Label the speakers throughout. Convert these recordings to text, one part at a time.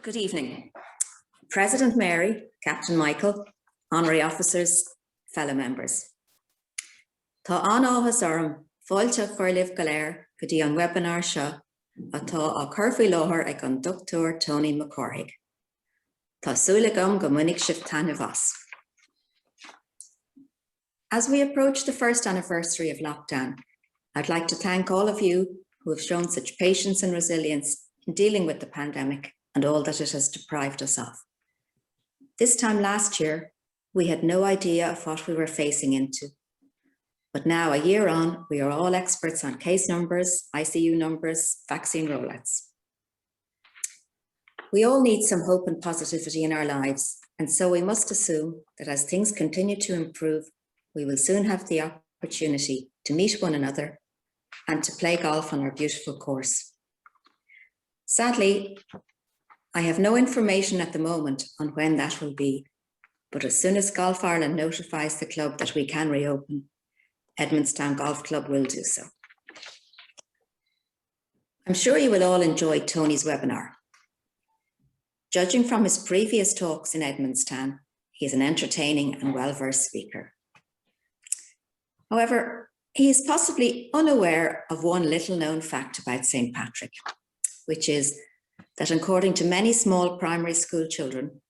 Speaker 1: Good evening. President Mary, Captain Michael, honorary officers, fellow members. Tá an áthas orm fáilte chuirliamh go léir go dtí an webinar seo atá á curfaí láthair ag an Dr. Tony McCarthy. Tá súile agam go minic sibh tainne bhas. As we approach the first anniversary of lockdown, I'd like to thank all of you who have shown such patience and resilience in dealing with the pandemic and all that it has deprived us of. This time last year, we had no idea of what we were facing into. But now, a year on, we are all experts on case numbers, ICU numbers, vaccine rollouts. We all need some hope and positivity in our lives, and so we must assume that as things continue to improve, we will soon have the opportunity to meet one another and to play golf on our beautiful course. Sadly, I have no information at the moment on when that will be, but as soon as Golf Ireland notifies the club that we can reopen, Edmondstown Golf Club will do so. I'm sure you will all enjoy Tony's webinar. Judging from his previous talks in Edmondstown, he is an entertaining and well-versed speaker. However, he is possibly unaware of one little-known fact about St. Patrick, which is that according to many small primary school children,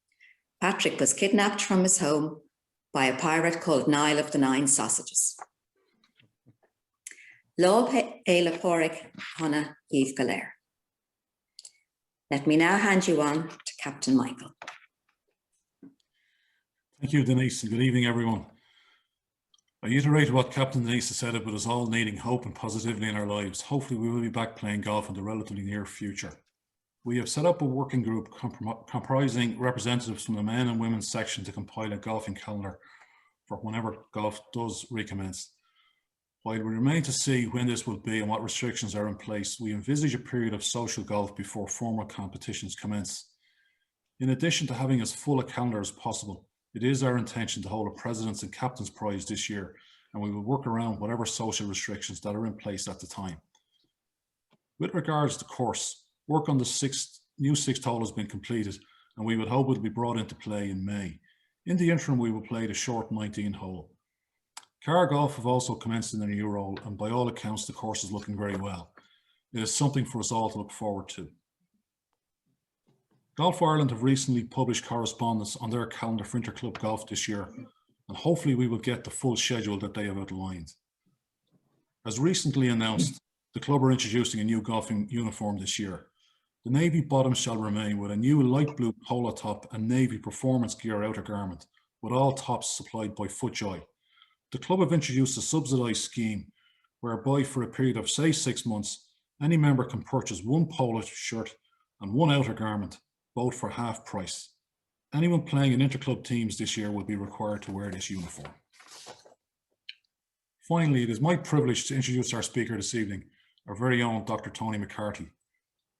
Speaker 1: Patrick was kidnapped from his home by a pirate called Niall of the Nine Sausages. Lob éile póric honna Yves Galer. Let me now hand you on to Captain Michael.
Speaker 2: Thank you, Denise, and good evening, everyone. I iterate what Captain Denise has said about us all needing hope and positivity in our lives. Hopefully we will be back playing golf in the relatively near future. We have set up a working group comprising representatives from the men and women's section to compile a golfing calendar for whenever golf does recommence. While we remain to see when this will be and what restrictions are in place, we envisage a period of social golf before formal competitions commence. In addition to having as full a calendar as possible, it is our intention to hold a President's and Captain's Prize this year, and we will work around whatever social restrictions that are in place at the time. With regards to course, work on the new sixth hole has been completed, and we would hope it will be brought into play in May. In the interim, we will play the short 19 hole. Car golf have also commenced in their new role, and by all accounts, the course is looking very well. It is something for us all to look forward to. Golf Ireland have recently published correspondence on their calendar for interclub golf this year, and hopefully we will get the full schedule that they have outlined. As recently announced, the club are introducing a new golfing uniform this year. The navy bottoms shall remain with a new light blue polo top and navy performance gear outer garment, with all tops supplied by FootJoy. The club have introduced a subsidised scheme whereby for a period of say 6 months, any member can purchase one polo shirt and one outer garment, both for half price. Anyone playing in interclub teams this year will be required to wear this uniform. Finally, it is my privilege to introduce our speaker this evening, our very own Dr. Tony McCarthy.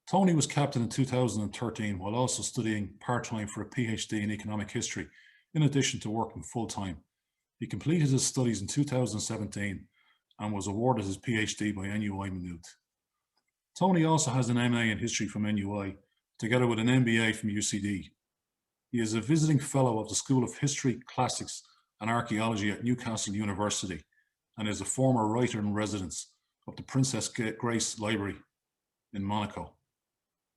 Speaker 2: Tony was captain in 2013 while also studying part-time for a PhD in economic history, in addition to working full-time. He completed his studies in 2017 and was awarded his PhD by NUI Maynooth. Tony also has an MA in history from NUI, together with an MBA from UCD. He is a visiting fellow of the School of History, Classics and Archaeology at Newcastle University and is a former writer in residence of the Princess Grace Library in Monaco.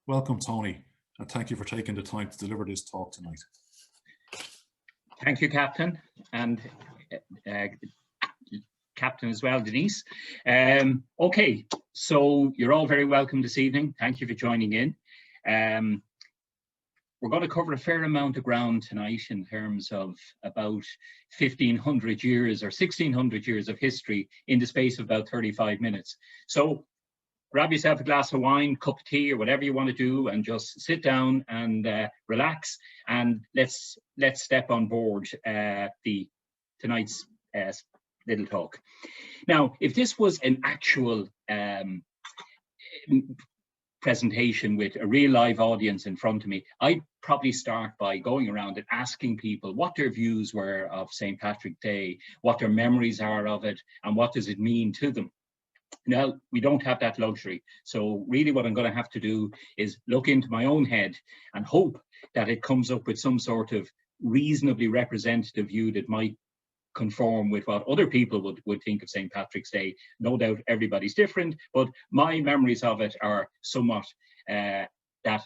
Speaker 2: Welcome, Tony, and thank you for taking the time to deliver this talk tonight.
Speaker 3: Thank you, Captain, and Captain as well, Denise. Okay, so you're all very welcome this evening. Thank you for joining in. We're going to cover a fair amount of ground tonight in terms of about 1,500 years or 1,600 years of history in the space of about 35 minutes. So grab yourself a glass of wine, cup of tea, or whatever you want to do, and just sit down and relax, and let's step on board tonight's little talk. Now, if this was an actual presentation with a real live audience in front of me, I'd probably start by going around and asking people what their views were of St. Patrick's Day, what their memories are of it, and what does it mean to them. Now, we don't have that luxury. So really what I'm going to have to do is look into my own head and hope that it comes up with some sort of reasonably representative view that might conform with what other people would think of St. Patrick's Day. No doubt everybody's different, but my memories of it are somewhat that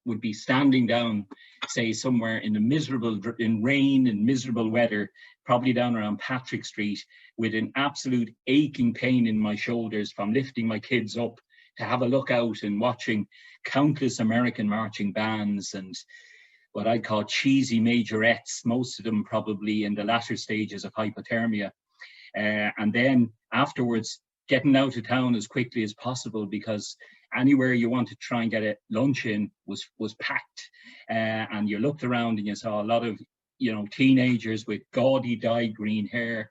Speaker 3: would be standing down, say, somewhere in rain and miserable weather, probably down around Patrick Street, with an absolute aching pain in my shoulders from lifting my kids up to have a look out and watching countless American marching bands and what I call cheesy majorettes, most of them probably in the latter stages of hypothermia. And then afterwards, getting out of town as quickly as possible, because anywhere you want to try and get a lunch in was packed. And you looked around and you saw a lot of, you know, teenagers with gaudy dyed green hair,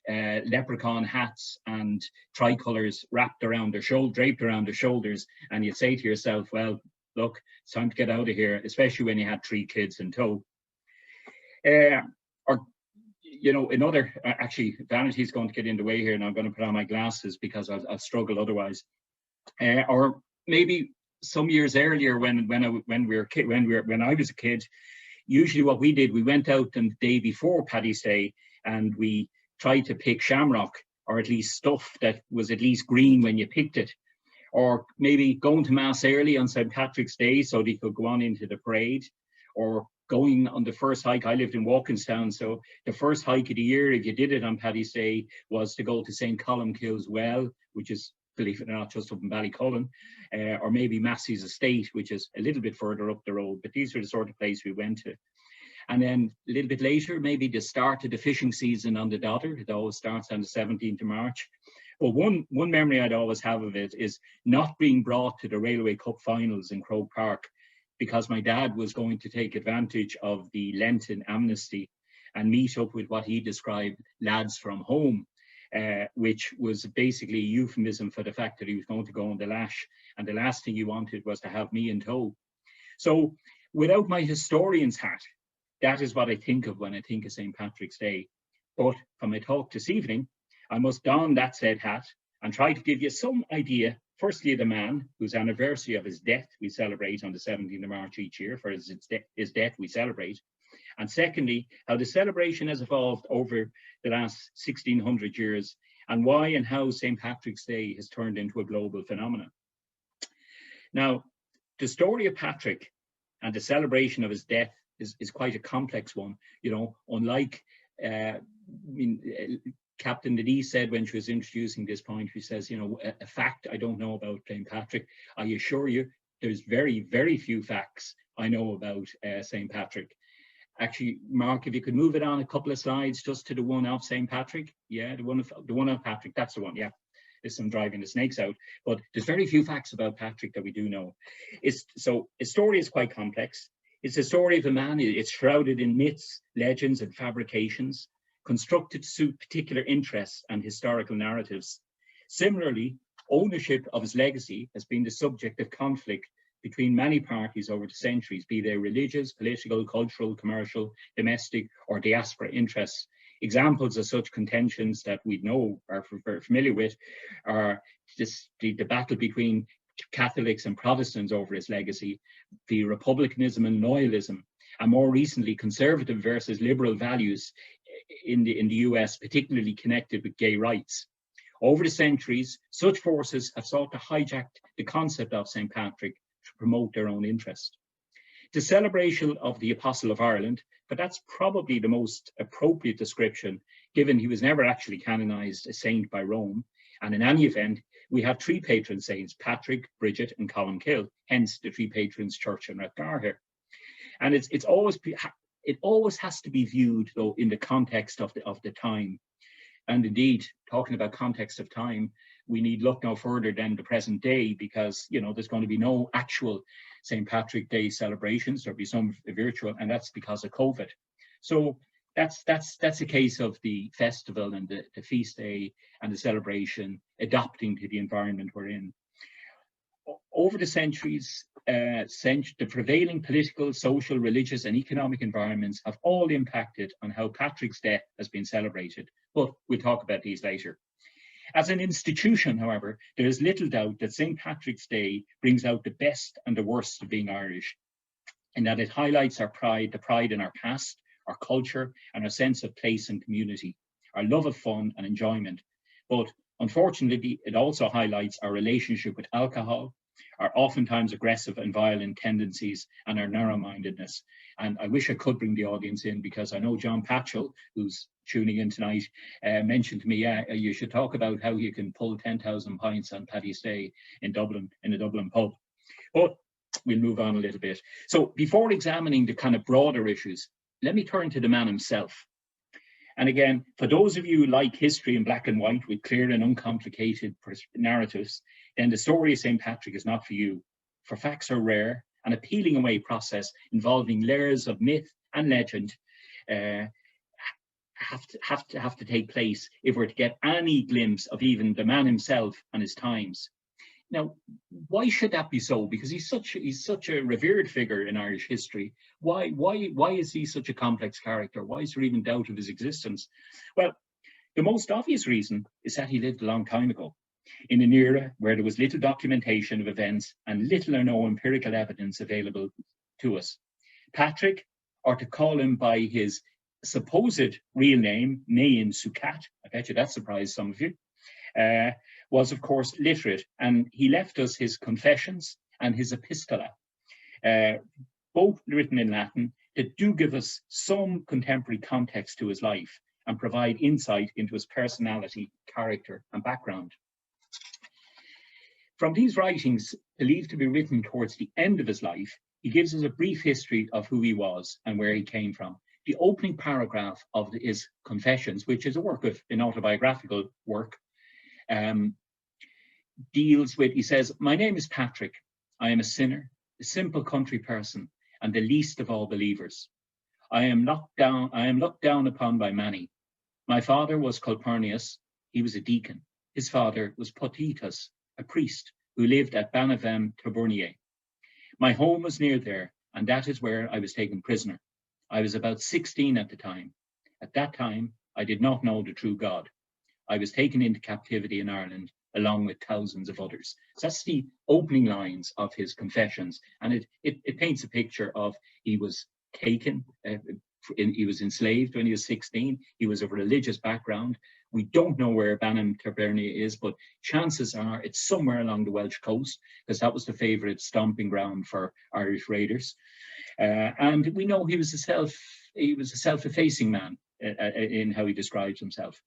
Speaker 3: leprechaun hats and tricolors wrapped around their draped around their shoulders. And you'd say to yourself, well, look, it's time to get out of here, especially when you had 3 kids in tow. Or, you know, another, actually, vanity is going to get in the way here, and I'm going to put on my glasses because I'll struggle otherwise. Or maybe some years earlier, when I was a kid, usually what we did, we went out on the day before Paddy's Day, and we tried to pick shamrock, or at least stuff that was at least green when you picked it. Or maybe going to Mass early on St. Patrick's Day so they could go on into the parade, or going on the first hike. I lived in Walkinstown, so the first hike of the year, if you did it on Paddy's Day, was to go to St. Columkille's Well, which is, believe it or not, just up in Ballycullen, or maybe Massey's Estate, which is a little bit further up the road. But these are the sort of places we went to. And then a little bit later, maybe the start of the fishing season on the Dodder. It always starts on the 17th of March. But one memory I'd always have of it is not being brought to the Railway Cup finals in Croke Park, because my dad was going to take advantage of the Lenten amnesty and meet up with what he described lads from home, which was basically a euphemism for the fact that he was going to go on the lash, and the last thing he wanted was to have me in tow. So without my historian's hat, that is what I think of when I think of St. Patrick's Day. But for my talk this evening, I must don that said hat and try to give you some idea, firstly, of the man whose anniversary of his death we celebrate on the 17th of March each year, for his death we celebrate. And secondly, how the celebration has evolved over the last 1600 years, and why and how St. Patrick's Day has turned into a global phenomenon. Now, the story of Patrick and the celebration of his death is quite a complex one. You know, unlike, Captain Denise said when she was introducing this point, she says, you know, a fact I don't know about St. Patrick. I assure you, there's very, very few facts I know about St. Patrick. Actually, Mark, if you could move it on a couple of slides just to the one of St. Patrick. Yeah, the one of Patrick, that's the one, yeah. There's some driving the snakes out, but there's very few facts about Patrick that we do know. So his story is quite complex. It's a story of a man. It's shrouded in myths, legends, and fabrications, constructed to suit particular interests and historical narratives. Similarly, ownership of his legacy has been the subject of conflict between many parties over the centuries, be they religious, political, cultural, commercial, domestic, or diaspora interests. Examples of such contentions that we know are familiar with are the battle between Catholics and Protestants over his legacy, the republicanism and loyalism, and more recently conservative versus liberal values in the US, particularly connected with gay rights. Over the centuries, such forces have sought to hijack the concept of St. Patrick to promote their own interest. The celebration of the Apostle of Ireland, but that's probably the most appropriate description, given he was never actually canonized a saint by Rome. And in any event, we have 3 patron saints, Patrick, Bridget, and Columkill, hence the 3 patrons church in Rathgar here. And it always has to be viewed, though, in the context of the time. And indeed, talking about context of time, we need look no further than the present day, because, you know, there's going to be no actual St. Patrick Day celebrations. There'll be some virtual, and that's because of COVID. So that's a case of the festival and the feast day and the celebration adapting to the environment we're in. Over the centuries, the prevailing political, social, religious, and economic environments have all impacted on how Patrick's death has been celebrated. But we'll talk about these later. As an institution, however, there is little doubt that St. Patrick's Day brings out the best and the worst of being Irish, in that it highlights our pride, the pride in our past, our culture, and our sense of place and community, our love of fun and enjoyment. But unfortunately, it also highlights our relationship with alcohol, our oftentimes aggressive and violent tendencies, and our narrow-mindedness. And I wish I could bring the audience in, because I know John Patchell, who's tuning in tonight, mentioned to me, you should talk about how you can pull 10,000 pints on Paddy's Day in Dublin, in a Dublin pub. But we'll move on a little bit. So before examining the kind of broader issues, let me turn to the man himself. And again, for those of you who like history in black and white with clear and uncomplicated narratives, then the story of St. Patrick is not for you. For facts are rare, an appealing away process involving layers of myth and legend have to take place if we're to get any glimpse of even the man himself and his times. Now, why should that be so? Because he's such a revered figure in Irish history. Why is he such a complex character? Why is there even doubt of his existence? Well, the most obvious reason is that he lived a long time ago, in an era where there was little documentation of events and little or no empirical evidence available to us. Patrick, or to call him by his supposed real name, Nain Sukat, I bet you that surprised some of you, was of course literate, and he left us his Confessions and his Epistola, both written in Latin, that do give us some contemporary context to his life and provide insight into his personality, character, and background. From these writings, believed to be written towards the end of his life, he gives us a brief history of who he was and where he came from. The opening paragraph of his Confessions, which is a work of an autobiographical work, deals with, he says, "My name is Patrick. I am a sinner, a simple country person, and the least of all believers. I am looked down upon by many. My father was Calpurnius. He was a deacon. His father was Potitus, a priest who lived at Banavem Taburnier. My home was near there, and that is where I was taken prisoner. I was about 16 at the time. At that time, I did not know the true God. I was taken into captivity in Ireland, along with thousands of others." So that's the opening lines of his Confessions. And it paints a picture of, he was taken, he was enslaved when he was 16. He was of a religious background. We don't know where Banam Tabernia is, but chances are it's somewhere along the Welsh coast, because that was the favorite stomping ground for Irish raiders. And we know he was a self-effacing man in how he describes himself.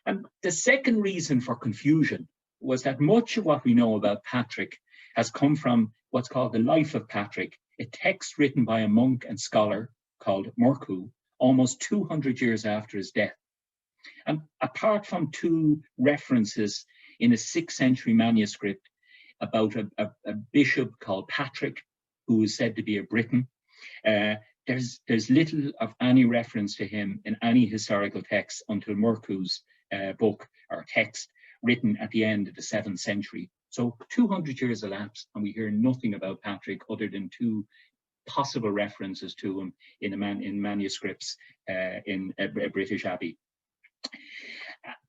Speaker 3: And the second reason for confusion was that much of what we know about Patrick has come from what's called the Life of Patrick, a text written by a monk and scholar called Murcu, almost 200 years after his death. And apart from two references in a 6th century manuscript about a bishop called Patrick, who is said to be a Briton, there's little of any reference to him in any historical text until Murcu's book or text, written at the end of the 7th century. So 200 years elapsed and we hear nothing about Patrick other than two possible references to him in manuscripts in a British abbey.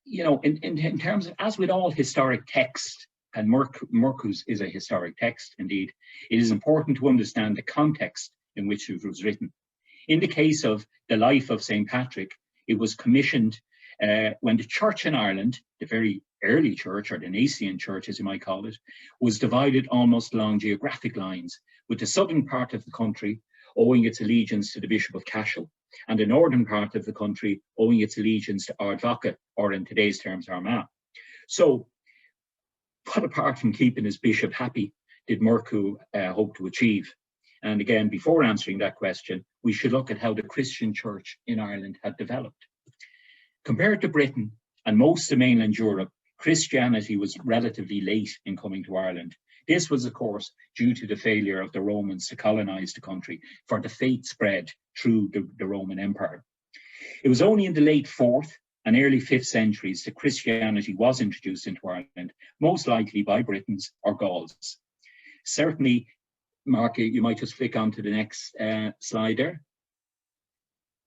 Speaker 3: You know, in terms of, as with all historic text, and Murcu's is a historic text indeed, it is important to understand the context in which it was written. In the case of the Life of St. Patrick, it was commissioned when the church in Ireland, the very early church, or the Nicene church as you might call it, was divided almost along geographic lines, with the southern part of the country owing its allegiance to the Bishop of Cashel, and the northern part of the country owing its allegiance to Ardvoca, or in today's terms, Armagh. So, what apart from keeping his bishop happy did Murcu hope to achieve? And again, before answering that question, we should look at how the Christian church in Ireland had developed. Compared to Britain and most of mainland Europe, Christianity was relatively late in coming to Ireland. This was, of course, due to the failure of the Romans to colonize the country, for the faith spread through the Roman Empire. It was only in the late 4th and early 5th centuries that Christianity was introduced into Ireland, most likely by Britons or Gauls. Certainly, Mark, you might just flick on to the next slide there.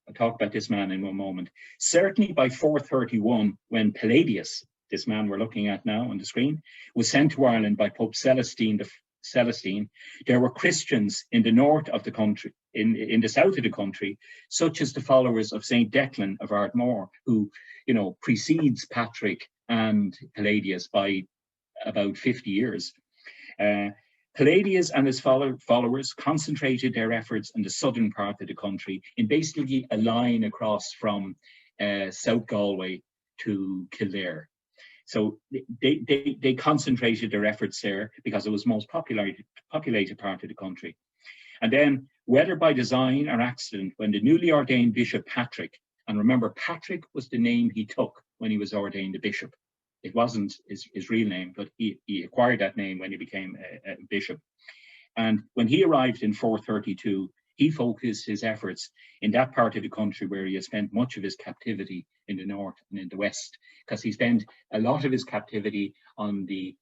Speaker 3: I'll talk about this man in one moment. Certainly by 431, when Palladius, this man we're looking at now on the screen, was sent to Ireland by Pope Celestine. There were Christians in the north of the country, in the south of the country, such as the followers of St. Declan of Ardmore, who, you know, precedes Patrick and Palladius by about 50 years. Palladius and his followers concentrated their efforts in the southern part of the country, in basically a line across from South Galway to Kildare. So they concentrated their efforts there because it was the most populated part of the country. And then, whether by design or accident, when the newly ordained Bishop Patrick, and remember, Patrick was the name he took when he was ordained a bishop. It wasn't his real name, but he acquired that name when he became a bishop. And when he arrived in 432, he focused his efforts in that part of the country where he had spent much of his captivity in the north and in the west, because he spent a lot of his captivity on the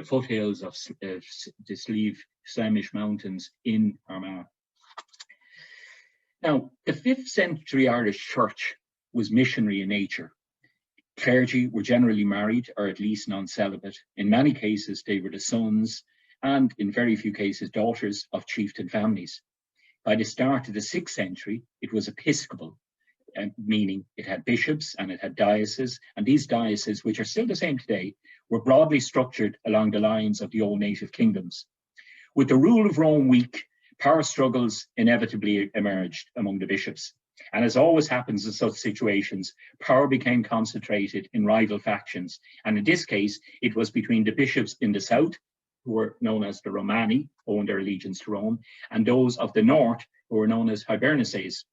Speaker 3: foothills of the Slieve Slemish Mountains in Armagh. Now, the 5th century Irish church was missionary in nature. Clergy were generally married, or at least non-celibate. In many cases, they were the sons, and in very few cases, daughters of chieftain families. By the start of the 6th century, it was episcopal, meaning it had bishops and it had dioceses, and these dioceses, which are still the same today, were broadly structured along the lines of the old native kingdoms. With the rule of Rome weak, power struggles inevitably emerged among the bishops. And as always happens in such situations, power became concentrated in rival factions. And in this case, it was between the bishops in the south, who were known as the Romani, owing their allegiance to Rome, and those of the north, who were known as Hibernices.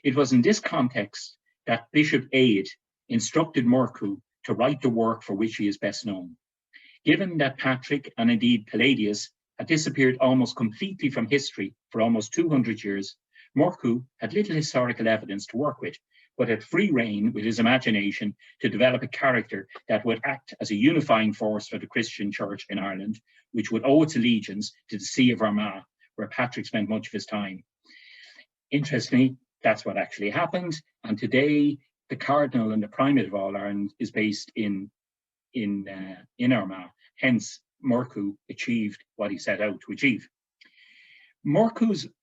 Speaker 3: It was in this context that Bishop Aed instructed Murcu to write the work for which he is best known. Given that Patrick, and indeed Palladius, had disappeared almost completely from history for almost 200 years, Murcu had little historical evidence to work with, but had free rein with his imagination to develop a character that would act as a unifying force for the Christian church in Ireland, which would owe its allegiance to the See of Armagh, where Patrick spent much of his time. Interestingly, that's what actually happened, and today the Cardinal and the Primate of all Ireland is based in Armagh. Hence, Murcu achieved what he set out to achieve.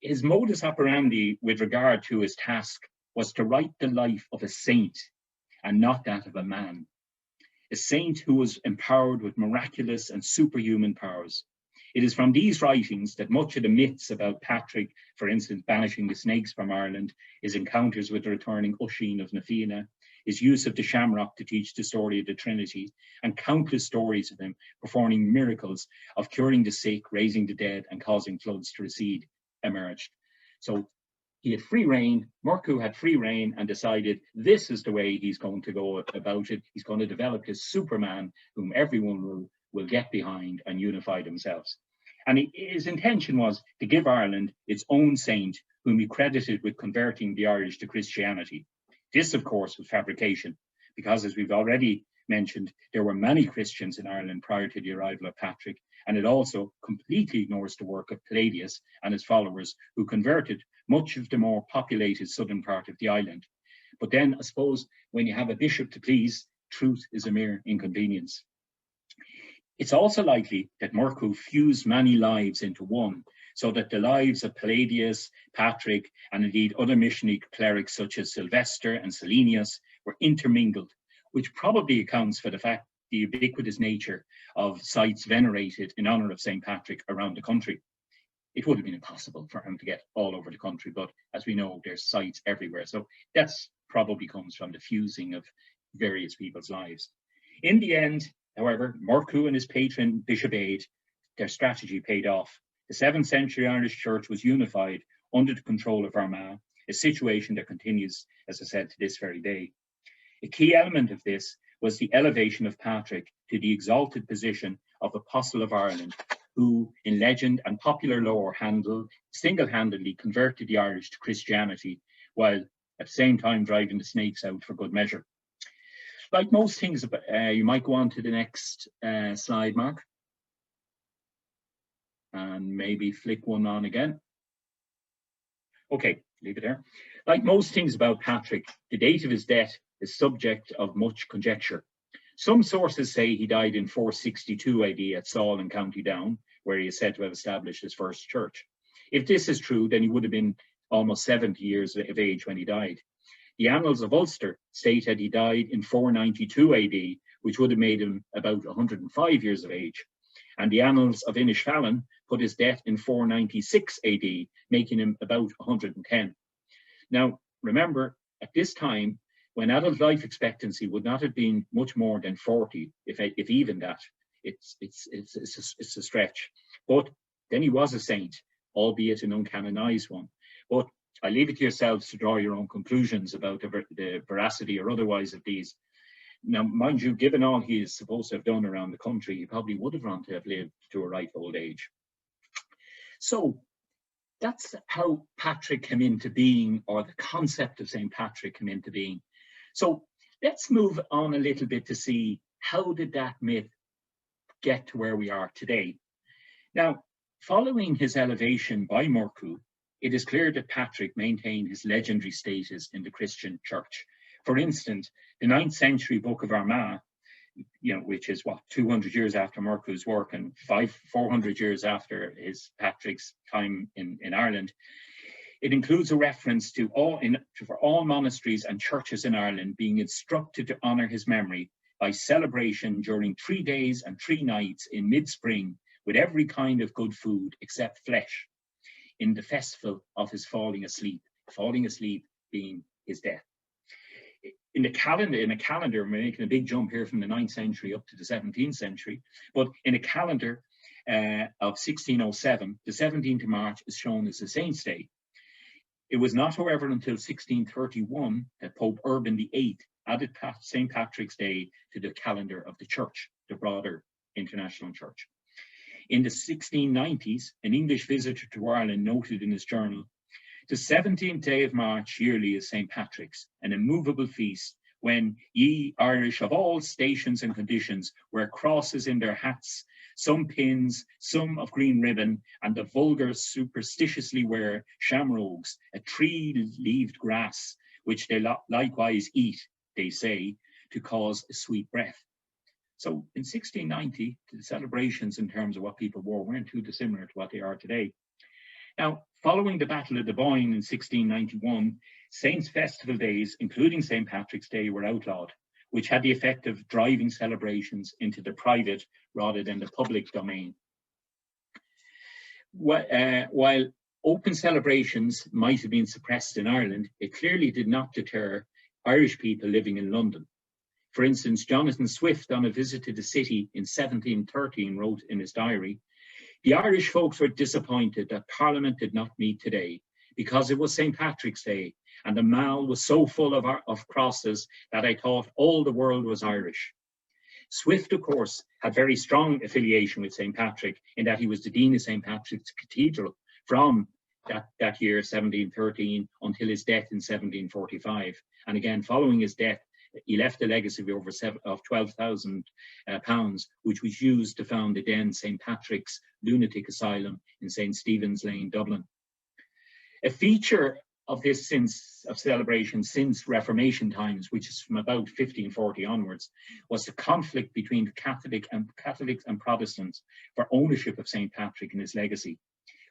Speaker 3: His modus operandi with regard to his task was to write the life of a saint and not that of a man. A saint who was empowered with miraculous and superhuman powers. It is from these writings that much of the myths about Patrick, for instance, banishing the snakes from Ireland, his encounters with the returning Usheen of Nafina, his use of the shamrock to teach the story of the Trinity, and countless stories of him performing miracles of curing the sick, raising the dead, and causing floods to recede, emerged. So he had free rein, Murcu had free rein, and decided this is the way he's going to go about it. He's going to develop his Superman, whom everyone will get behind and unify themselves. And his intention was to give Ireland its own saint, whom he credited with converting the Irish to Christianity. This, of course, was fabrication, because as we've already mentioned, there were many Christians in Ireland prior to the arrival of Patrick, and it also completely ignores the work of Palladius and his followers, who converted much of the more populated southern part of the island. But then, I suppose, when you have a bishop to please, truth is a mere inconvenience. It's also likely that Murcu fused many lives into one, so that the lives of Palladius, Patrick, and indeed other missionary clerics such as Sylvester and Selenius were intermingled, which probably accounts for the ubiquitous nature of sites venerated in honour of St. Patrick around the country. It would have been impossible for him to get all over the country, but as we know, there's sites everywhere. So that's probably comes from the fusing of various people's lives. In the end, however, Murcu and his patron, Bishop Aed, their strategy paid off. The 7th century Irish Church was unified under the control of Armagh, a situation that continues, as I said, to this very day. A key element of this was the elevation of Patrick to the exalted position of Apostle of Ireland, who, in legend and popular lore, single-handedly converted the Irish to Christianity, while at the same time driving the snakes out for good measure. Like most things, you might go on to the next slide, Mark. And maybe flick one on again. Okay, leave it there. Like most things about Patrick, the date of his death is subject of much conjecture. Some sources say he died in 462 AD at Saul in County Down, where he is said to have established his first church. If this is true, then he would have been almost 70 years of age when he died. The Annals of Ulster state that he died in 492 AD, which would have made him about 105 years of age. And the Annals of Inishfallen put his death in 496 AD, making him about 110. Now, remember, at this time, when adult life expectancy would not have been much more than 40, if even that, it's a stretch. But then he was a saint, albeit an uncanonized one. But I leave it to yourselves to draw your own conclusions about the veracity or otherwise of these. Now, mind you, given all he is supposed to have done around the country, he probably would have run to have lived to a ripe old age. So that's how Patrick came into being, or the concept of St. Patrick came into being. So let's move on a little bit to see how did that myth get to where we are today. Now, following his elevation by Murcu, it is clear that Patrick maintained his legendary status in the Christian church. For instance, the 9th century Book of Armagh, which is what, 200 years after Murcu's work and 400 years after his Patrick's time in Ireland, it includes a reference to for all monasteries and churches in Ireland being instructed to honour his memory by celebration during 3 days and 3 nights in mid-spring with every kind of good food except flesh, in the festival of his falling asleep being his death. In a calendar, we're making a big jump here from the 9th century up to the 17th century, but in a calendar of 1607, the 17th of March is shown as the Saint's Day. It was not, however, until 1631 that Pope Urban VIII added St. Patrick's Day to the calendar of the church, the broader international church. In the 1690s, an English visitor to Ireland noted in his journal, "The 17th day of March yearly is St. Patrick's, an immovable feast, when ye Irish of all stations and conditions wear crosses in their hats, some pins, some of green ribbon, and the vulgar superstitiously wear shamrogues, a 3-leaved grass, which they likewise eat, they say, to cause a sweet breath." So in 1690, the celebrations in terms of what people wore weren't too dissimilar to what they are today. Now, following the Battle of the Boyne in 1691, Saints' festival days, including St. Patrick's Day, were outlawed, which had the effect of driving celebrations into the private rather than the public domain. While open celebrations might have been suppressed in Ireland, it clearly did not deter Irish people living in London. For instance, Jonathan Swift, on a visit to the city in 1713, wrote in his diary, "The Irish folks were disappointed that Parliament did not meet today, because it was St. Patrick's Day, and the mall was so full of crosses that I thought all the world was Irish." Swift, of course, had very strong affiliation with St. Patrick in that he was the Dean of St. Patrick's Cathedral from that year, 1713, until his death in 1745. And again, following his death, he left a legacy of £12,000, which was used to found the then St. Patrick's Lunatic Asylum in St. Stephen's Lane, Dublin. A feature of this celebration since Reformation times, which is from about 1540 onwards, was the conflict between Catholics and Protestants for ownership of St. Patrick and his legacy.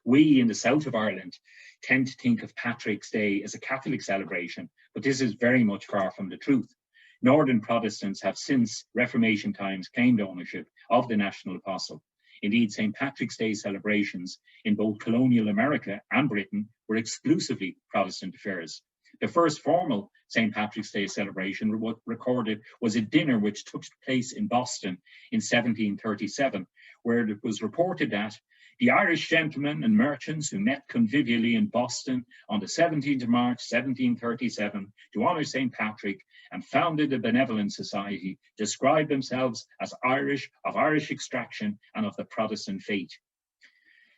Speaker 3: We in the south of Ireland tend to think of Patrick's Day as a Catholic celebration, but this is very much far from the truth. Northern Protestants have since Reformation times claimed ownership of the national apostle. Indeed, St. Patrick's Day celebrations in both colonial America and Britain were exclusively Protestant affairs. The first formal St. Patrick's Day celebration recorded was a dinner which took place in Boston in 1737, where it was reported that the Irish gentlemen and merchants who met convivially in Boston on the 17th of March, 1737, to honour St. Patrick and founded a benevolent society, described themselves as Irish, of Irish extraction and of the Protestant faith.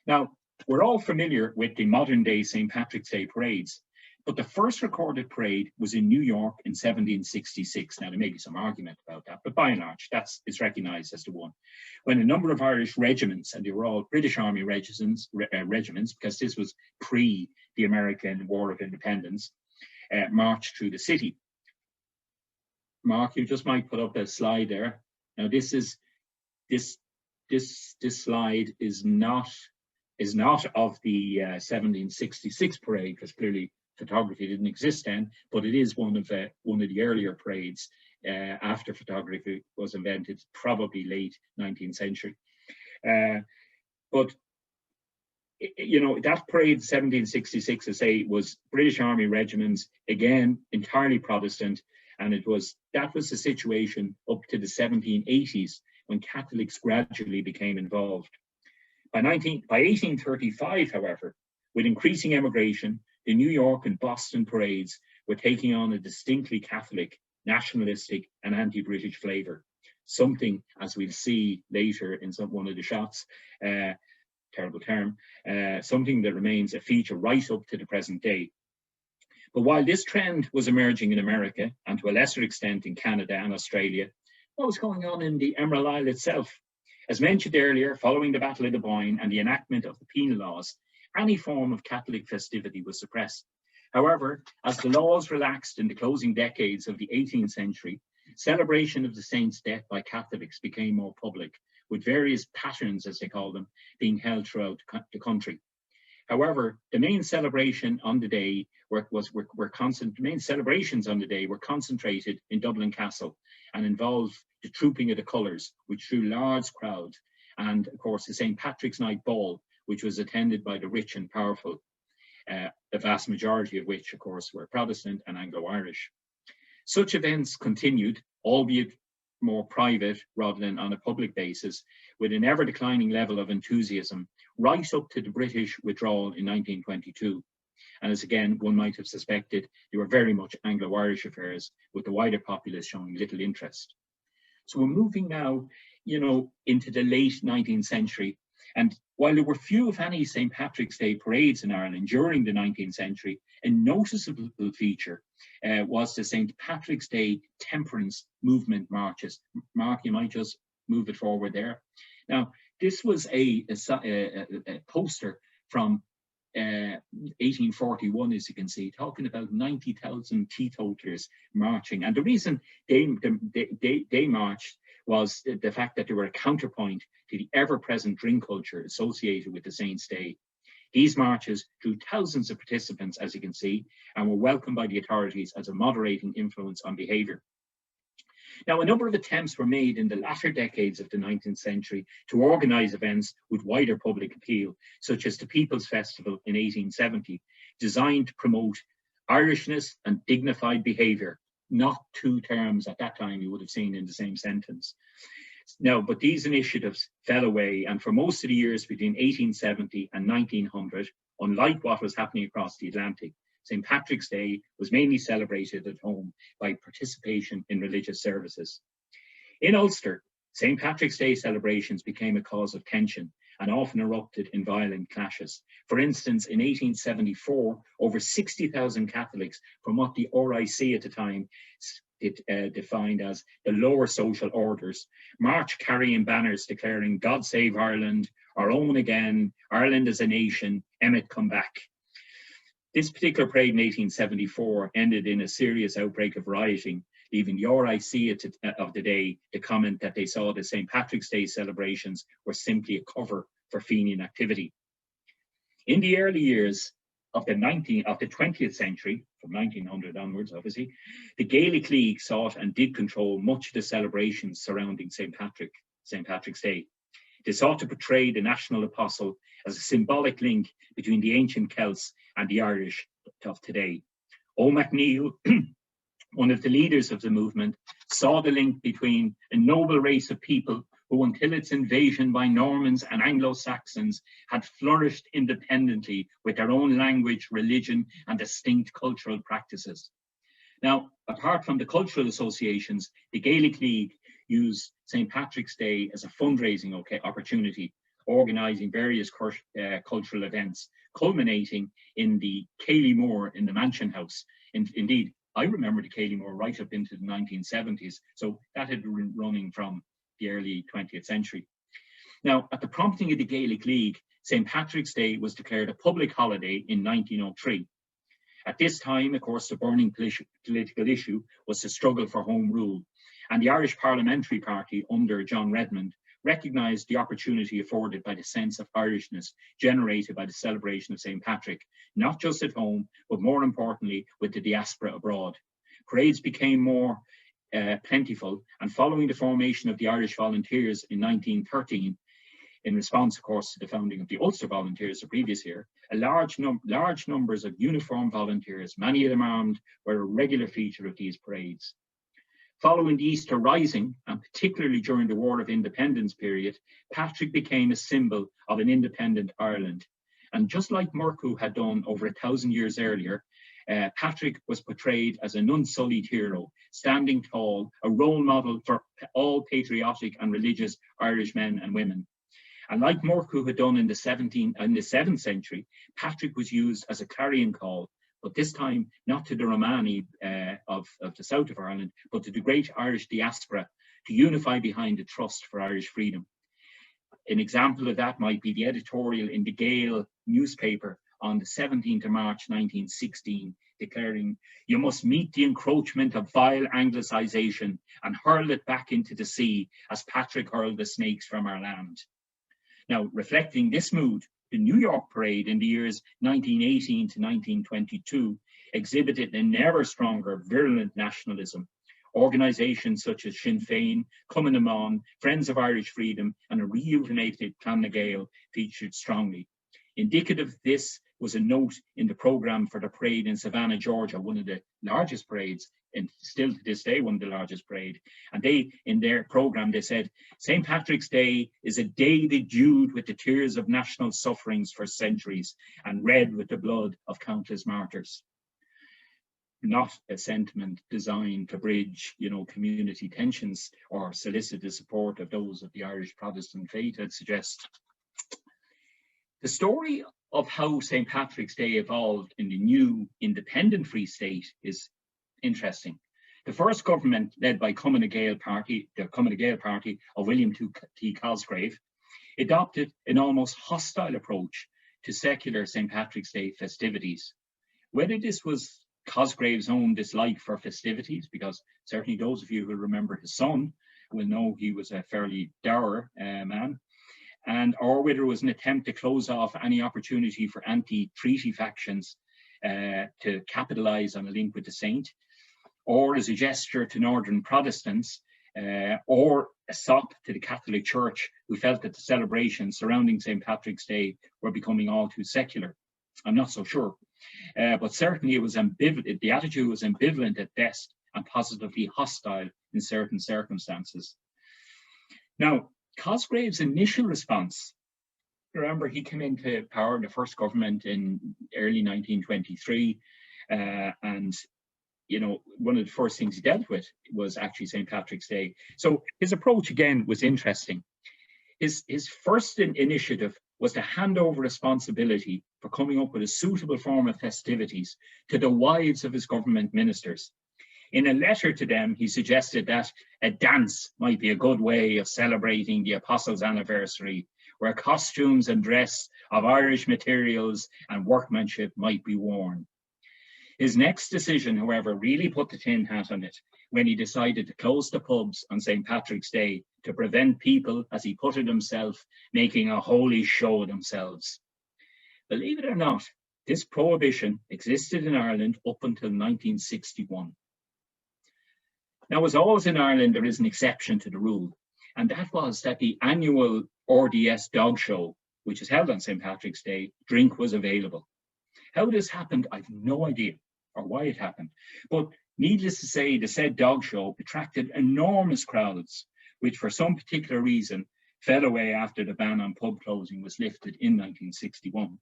Speaker 3: Now, we're all familiar with the modern day St. Patrick's Day parades, but the first recorded parade was in New York in 1766. Now, there may be some argument about that, but by and large, it's recognised as the one. When a number of Irish regiments, and they were all British Army regiments, because this was pre the American War of Independence, marched through the city. Mark, you just might put up a slide there. Now this slide is not of the 1766 parade, because clearly photography didn't exist then, but it is one of the earlier parades after photography was invented, probably late 19th century. But you know, that parade 1766, I say, was British Army regiments, again entirely Protestant, and that was the situation up to the 1780s, when Catholics gradually became involved. By 1835, however, with increasing emigration, the New York and Boston parades were taking on a distinctly Catholic, nationalistic, and anti-British flavour. Something, as we'll see later in one of the shots, terrible term, something that remains a feature right up to the present day. But while this trend was emerging in America, and to a lesser extent in Canada and Australia, what was going on in the Emerald Isle itself? As mentioned earlier, following the Battle of the Boyne and the enactment of the penal laws, any form of Catholic festivity was suppressed. However, as the laws relaxed in the closing decades of the 18th century, celebration of the saint's death by Catholics became more public, with various patterns, as they call them, being held throughout the country. However, the main celebrations on the day were concentrated in Dublin Castle and involved the trooping of the colours, which drew large crowds, and of course the St. Patrick's Night Ball, which was attended by the rich and powerful, the vast majority of which, of course, were Protestant and Anglo-Irish. Such events continued, albeit more private rather than on a public basis, with an ever-declining level of enthusiasm, right up to the British withdrawal in 1922. And as again, one might have suspected, they were very much Anglo-Irish affairs, with the wider populace showing little interest. So we're moving now, you know, into the late 19th century. And while there were few, if any, St. Patrick's Day parades in Ireland during the 19th century, a noticeable feature was the St. Patrick's Day temperance movement marches. Mark, you might just move it forward there. Now, this was a poster from 1841, as you can see, talking about 90,000 teetotalers marching. And the reason they marched was the fact that they were a counterpoint to the ever-present drink culture associated with the Saints' Day. These marches drew thousands of participants, as you can see, and were welcomed by the authorities as a moderating influence on behaviour. Now, a number of attempts were made in the latter decades of the 19th century to organise events with wider public appeal, such as the People's Festival in 1870, designed to promote Irishness and dignified behaviour, not two terms at that time you would have seen in the same sentence. Now, but these initiatives fell away, and for most of the years between 1870 and 1900, unlike what was happening across the Atlantic, St. Patrick's Day was mainly celebrated at home by participation in religious services. In Ulster, St. Patrick's Day celebrations became a cause of tension and often erupted in violent clashes. For instance, in 1874, over 60,000 Catholics from what the RIC at the time defined as the lower social orders marched carrying banners declaring "God save Ireland," "Our own again," "Ireland as a nation," "Emmet come back." This particular parade in 1874 ended in a serious outbreak of rioting, leaving the RIC of the day to comment that they saw the St. Patrick's Day celebrations were simply a cover for Fenian activity. In the early years of the 20th century, from 1900 onwards, obviously, the Gaelic League sought and did control much of the celebrations surrounding St. Patrick's Day. They sought to portray the national apostle as a symbolic link between the ancient Celts and the Irish of today. O'Macneil, one of the leaders of the movement, saw the link between a noble race of people who, until its invasion by Normans and Anglo-Saxons, had flourished independently with their own language, religion, and distinct cultural practices. Now, apart from the cultural associations, the Gaelic League used St. Patrick's Day as a fundraising opportunity, organising various cultural events, culminating in the Cayley Moor in the Mansion House. Indeed, I remember the Cayley Moor right up into the 1970s, so that had been running from the early 20th century. Now, at the prompting of the Gaelic League, St. Patrick's Day was declared a public holiday in 1903. At this time, of course, the burning political issue was the struggle for home rule, and the Irish Parliamentary Party under John Redmond recognised the opportunity afforded by the sense of Irishness generated by the celebration of St. Patrick, not just at home, but more importantly, with the diaspora abroad. Parades became more plentiful, and following the formation of the Irish Volunteers in 1913, in response, of course, to the founding of the Ulster Volunteers the previous year, large numbers of uniformed volunteers, many of them armed, were a regular feature of these parades. Following the Easter Rising, and particularly during the War of Independence period, Patrick became a symbol of an independent Ireland. And just like Murcu had done over 1,000 years earlier, Patrick was portrayed as an unsullied hero, standing tall, a role model for all patriotic and religious Irish men and women. And like Murcu had done in the 7th century, Patrick was used as a clarion call, but this time not to the Romani of the south of Ireland, but to the great Irish diaspora to unify behind the trust for Irish freedom. An example of that might be the editorial in the Gale newspaper on the 17th of March 1916, declaring, "You must meet the encroachment of vile Anglicisation and hurl it back into the sea as Patrick hurled the snakes from our land." Now, reflecting this mood, the New York Parade in the years 1918 to 1922 exhibited an ever stronger virulent nationalism. Organisations such as Sinn Féin, Cumann na mBan, Friends of Irish Freedom, and a rejuvenated Clan na Gael featured strongly. Indicative of this was a note in the programme for the parade in Savannah, Georgia, one of the largest parades, and still to this day, one of the largest parade. And they, in their programme, they said, "St. Patrick's Day is a day dewed with the tears of national sufferings for centuries and red with the blood of countless martyrs." Not a sentiment designed to bridge, community tensions or solicit the support of those of the Irish Protestant faith, I'd suggest. The story of how St. Patrick's Day evolved in the new independent Free State is interesting. The first government, led by the Cumann na Gael party of William T. Cosgrave, adopted an almost hostile approach to secular St. Patrick's Day festivities. Whether this was Cosgrave's own dislike for festivities, because certainly those of you who remember his son will know he was a fairly dour man, or whether it was an attempt to close off any opportunity for anti-treaty factions to capitalise on a link with the saint, or as a gesture to Northern Protestants, or a sop to the Catholic Church, who felt that the celebrations surrounding St. Patrick's Day were becoming all too secular. I'm not so sure. But certainly it was ambivalent. The attitude was ambivalent at best and positively hostile in certain circumstances. Now, Cosgrave's initial response, remember, he came into power in the first government in early 1923, and one of the first things he dealt with was actually St. Patrick's Day. So his approach again was interesting. His first initiative was to hand over responsibility for coming up with a suitable form of festivities to the wives of his government ministers. In a letter to them, he suggested that a dance might be a good way of celebrating the Apostles' anniversary, where costumes and dress of Irish materials and workmanship might be worn. His next decision, however, really put the tin hat on it when he decided to close the pubs on St. Patrick's Day to prevent people, as he put it himself, making a holy show of themselves. Believe it or not, this prohibition existed in Ireland up until 1961. Now, as always in Ireland, there is an exception to the rule, and that was that the annual RDS dog show, which is held on St. Patrick's Day, drink was available. How this happened, I've no idea, or why it happened. But needless to say, the said dog show attracted enormous crowds, which for some particular reason fell away after the ban on pub closing was lifted in 1961.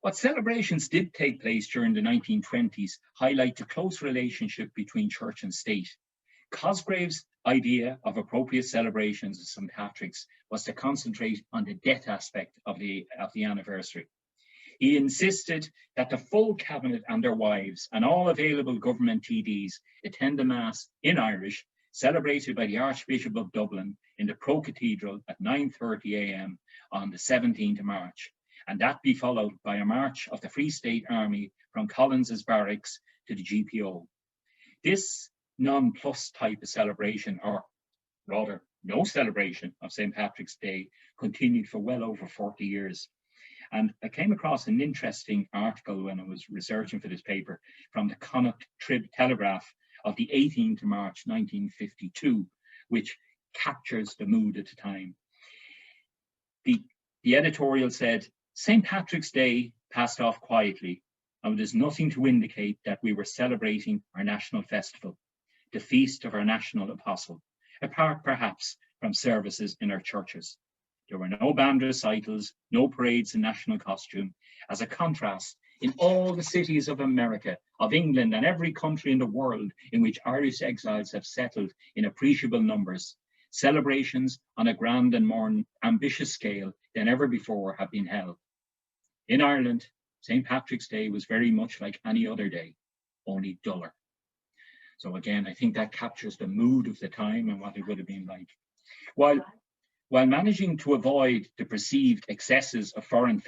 Speaker 3: What celebrations did take place during the 1920s highlight the close relationship between church and state. Cosgrave's idea of appropriate celebrations of St. Patrick's was to concentrate on the death aspect of the anniversary. He insisted that the full cabinet and their wives and all available government TDs attend the Mass in Irish, celebrated by the Archbishop of Dublin in the Pro Cathedral at 9:30 a.m. on the 17th of March. and that be followed by a march of the Free State Army from Collins's barracks to the GPO. This non-plus type of celebration, or rather no celebration of St. Patrick's Day, continued for well over 40 years. And I came across an interesting article when I was researching for this paper from the Connacht Telegraph of the 18th of March 1952, which captures the mood at the time. The editorial said, St. Patrick's Day passed off quietly, and there's nothing to indicate that we were celebrating our national festival, the feast of our national apostle, apart perhaps from services in our churches. There were no band recitals, no parades in national costume. As a contrast, in all the cities of America, of England, and every country in the world in which Irish exiles have settled in appreciable numbers, celebrations on a grand and more ambitious scale than ever before have been held. In Ireland, St. Patrick's Day was very much like any other day, only duller. So again, I think that captures the mood of the time and what it would have been like. While managing to avoid the perceived excesses of foreign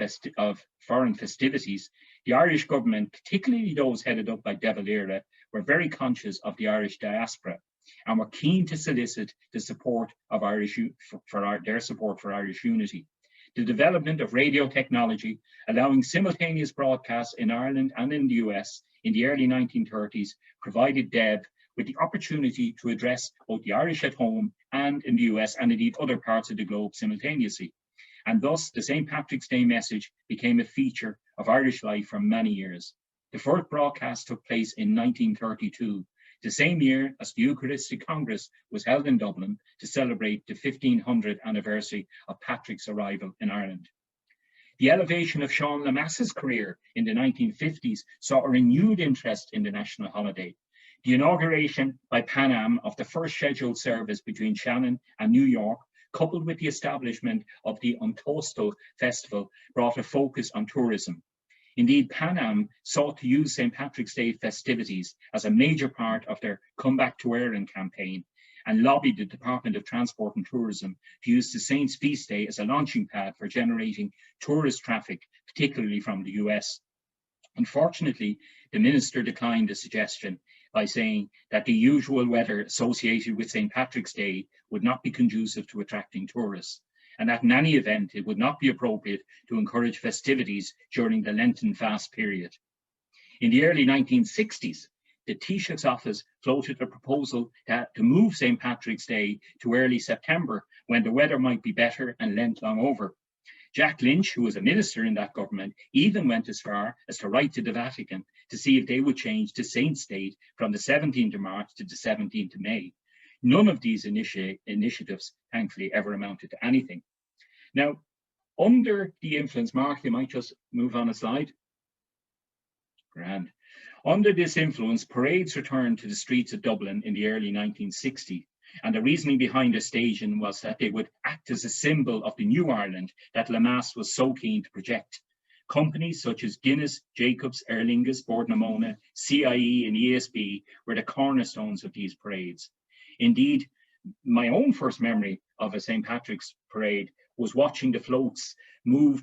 Speaker 3: festivities, the Irish government, particularly those headed up by De Valera, were very conscious of the Irish diaspora and were keen to solicit the support of their support for Irish unity. The development of radio technology, allowing simultaneous broadcasts in Ireland and in the US in the early 1930s, provided DEV with the opportunity to address both the Irish at home and in the US and indeed other parts of the globe simultaneously. And thus the St. Patrick's Day message became a feature of Irish life for many years. The first broadcast took place in 1932, the same year as the Eucharistic Congress was held in Dublin to celebrate the 1500th anniversary of Patrick's arrival in Ireland. The elevation of Sean Lemass's career in the 1950s saw a renewed interest in the national holiday. The inauguration by Pan Am of the first scheduled service between Shannon and New York, coupled with the establishment of the Uncoastal Festival, brought a focus on tourism. Indeed, Pan Am sought to use St. Patrick's Day festivities as a major part of their Come Back to Ireland campaign and lobbied the Department of Transport and Tourism to use the Saints' Feast Day as a launching pad for generating tourist traffic, particularly from the US. Unfortunately, the minister declined the suggestion by saying that the usual weather associated with St. Patrick's Day would not be conducive to attracting tourists, and that in any event, it would not be appropriate to encourage festivities during the Lenten fast period. In the early 1960s, the Taoiseach's office floated a proposal to move St. Patrick's Day to early September, when the weather might be better and Lent long over. Jack Lynch, who was a minister in that government, even went as far as to write to the Vatican to see if they would change the Saint's Date from the 17th of March to the 17th of May. None of these initiatives, thankfully, ever amounted to anything. Now, under the influence, Mark, you might just move on a slide. Grand. Under this influence, parades returned to the streets of Dublin in the early 1960s. And the reasoning behind the staging was that they would act as a symbol of the new Ireland that Lemass was so keen to project. Companies such as Guinness, Jacobs, Aer Lingus, Bord na Móna, CIE and ESB were the cornerstones of these parades. Indeed, my own first memory of a St. Patrick's parade was watching the floats move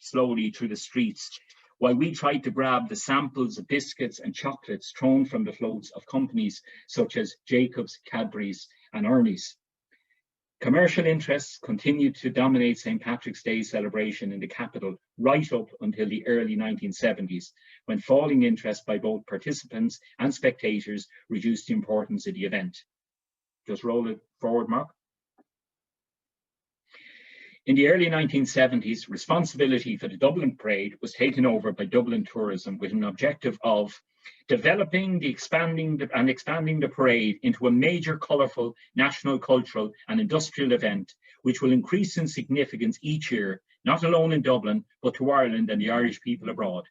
Speaker 3: slowly through the streets, while we tried to grab the samples of biscuits and chocolates thrown from the floats of companies such as Jacobs, Cadbury's and Ernie's. Commercial interests continued to dominate St. Patrick's Day celebration in the capital right up until the early 1970s, when falling interest by both participants and spectators reduced the importance of the event. Just roll it forward, Mark. In the early 1970s, responsibility for the Dublin Parade was taken over by Dublin Tourism with an objective of developing, expanding the parade into a major colourful national, cultural and industrial event, which will increase in significance each year, not alone in Dublin, but to Ireland and the Irish people abroad.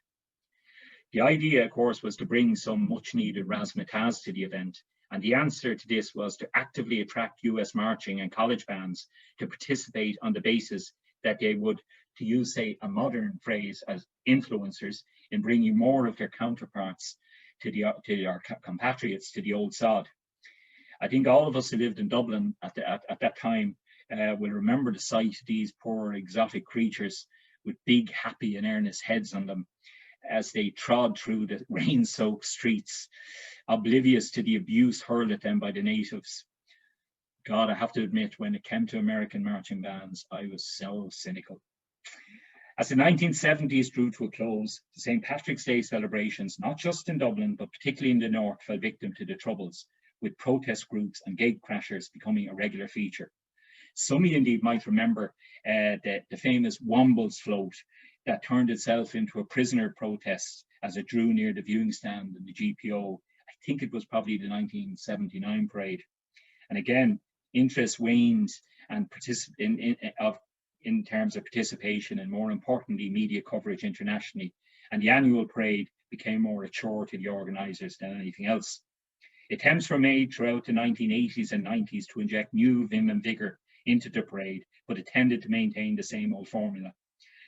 Speaker 3: The idea, of course, was to bring some much needed razzmatazz to the event. And the answer to this was to actively attract US marching and college bands to participate on the basis that they would, to use, say, a modern phrase, as influencers in bringing more of their counterparts to our compatriots to the old sod. I think all of us who lived in Dublin at that time will remember the sight of these poor exotic creatures with big, happy and earnest heads on them as they trod through the rain-soaked streets, oblivious to the abuse hurled at them by the natives. God, I have to admit, when it came to American marching bands, I was so cynical. As the 1970s drew to a close, the St. Patrick's Day celebrations, not just in Dublin, but particularly in the north, fell victim to the Troubles, with protest groups and gatecrashers becoming a regular feature. Some of you indeed might remember the famous Wombles float that turned itself into a prisoner protest as it drew near the viewing stand in the GPO. I think it was probably the 1979 parade. And again, interest waned and in terms of participation and, more importantly, media coverage internationally. And the annual parade became more a chore to the organisers than anything else. Attempts were made throughout the 1980s and 90s to inject new vim and vigour into the parade, but it tended to maintain the same old formula.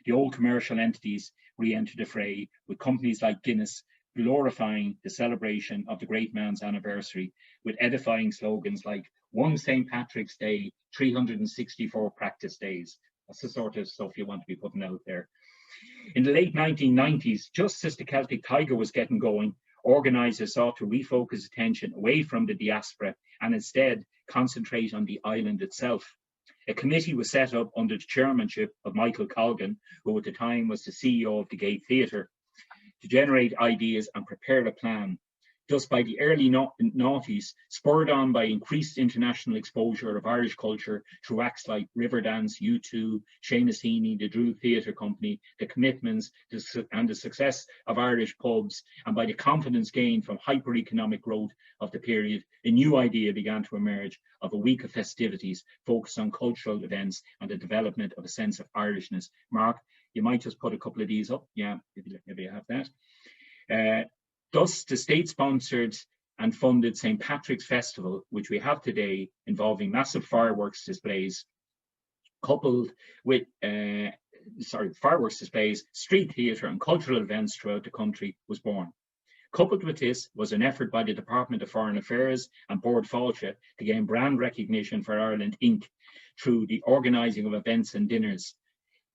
Speaker 3: The old commercial entities re-entered the fray, with companies like Guinness glorifying the celebration of the great man's anniversary with edifying slogans like "One St. Patrick's Day, 364 practice days." That's the sort of stuff you want to be putting out there. In the late 1990s, just as the Celtic Tiger was getting going, organisers sought to refocus attention away from the diaspora and instead concentrate on the island itself. A committee was set up under the chairmanship of Michael Colgan, who at the time was the CEO of the Gate Theatre, to generate ideas and prepare a plan. Thus, by the early noughties, spurred on by increased international exposure of Irish culture through acts like Riverdance, U2, Seamus Heaney, the Drew Theatre Company, the commitments and the success of Irish pubs, and by the confidence gained from hyper-economic growth of the period, a new idea began to emerge of a week of festivities focused on cultural events and the development of a sense of Irishness. Mark, you might just put a couple of these up. Yeah, maybe you have that. Thus, the state-sponsored and funded St. Patrick's Festival, which we have today, involving massive fireworks displays, coupled with fireworks displays, street theatre and cultural events throughout the country, was born. Coupled with this was an effort by the Department of Foreign Affairs and Bord Fáilte to gain brand recognition for Ireland Inc. through the organising of events and dinners.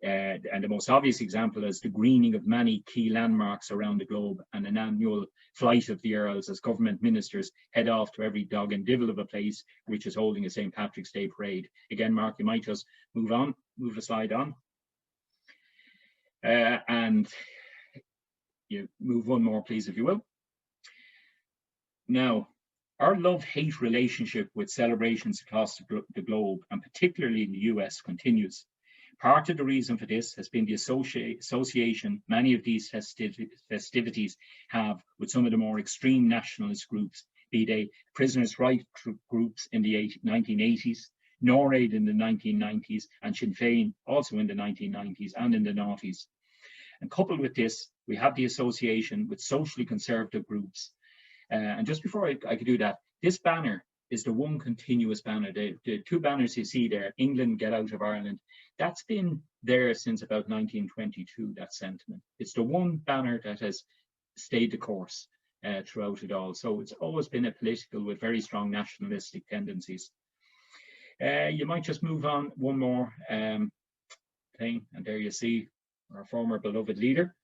Speaker 3: And the most obvious example is the greening of many key landmarks around the globe and an annual flight of the Earls as government ministers head off to every dog and divil of a place which is holding a St. Patrick's Day parade. Again, Mark, you might just move the slide on. And you move one more, please, if you will. Now, our love-hate relationship with celebrations across the globe, and particularly in the US, continues. Part of the reason for this has been the association many of these festivities have with some of the more extreme nationalist groups, be they prisoners' rights groups in the 1980s, NORAID in the 1990s, and Sinn Féin also in the 1990s and in the noughties. And coupled with this, we have the association with socially conservative groups. And just before I could do that, this banner is the one continuous banner. The two banners you see there, England, get out of Ireland, that's been there since about 1922, that sentiment. It's the one banner that has stayed the course throughout it all. So it's always been a political with very strong nationalistic tendencies. You might just move on one more thing, and there you see our former beloved leader.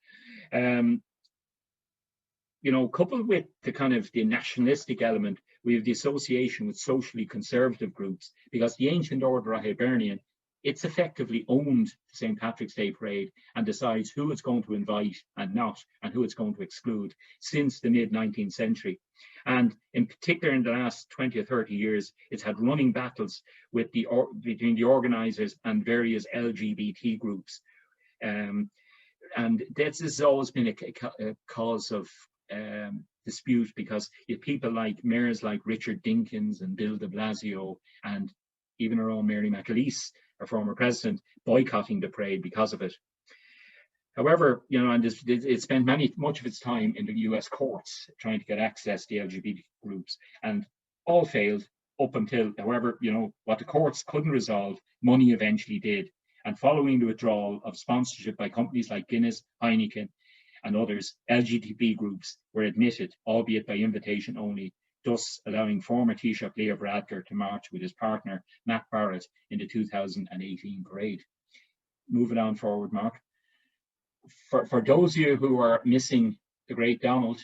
Speaker 3: You know, coupled with the kind of the nationalistic element, we have the association with socially conservative groups, because the Ancient Order of Hibernian, it's effectively owned the St. Patrick's Day parade and decides who it's going to invite and not, and who it's going to exclude since the mid-19th century. And in particular, in the last 20 or 30 years, it's had running battles with between the organisers and various LGBT groups. And this has always been a cause of dispute, because you have people like mayors like Richard Dinkins and Bill de Blasio, and even our own Mary McAleese, our former president, boycotting the parade because of it. However, you know, and it spent much of its time in the US courts trying to get access to the LGBT groups, and all failed up until, however, you know, what the courts couldn't resolve, money eventually did. And following the withdrawal of sponsorship by companies like Guinness, Heineken, and others, LGBT groups were admitted, albeit by invitation only, thus allowing former Taoiseach Leo Varadkar to march with his partner, Matt Barrett, in the 2018 parade. Moving on forward, Mark. for those of you who are missing the great Donald,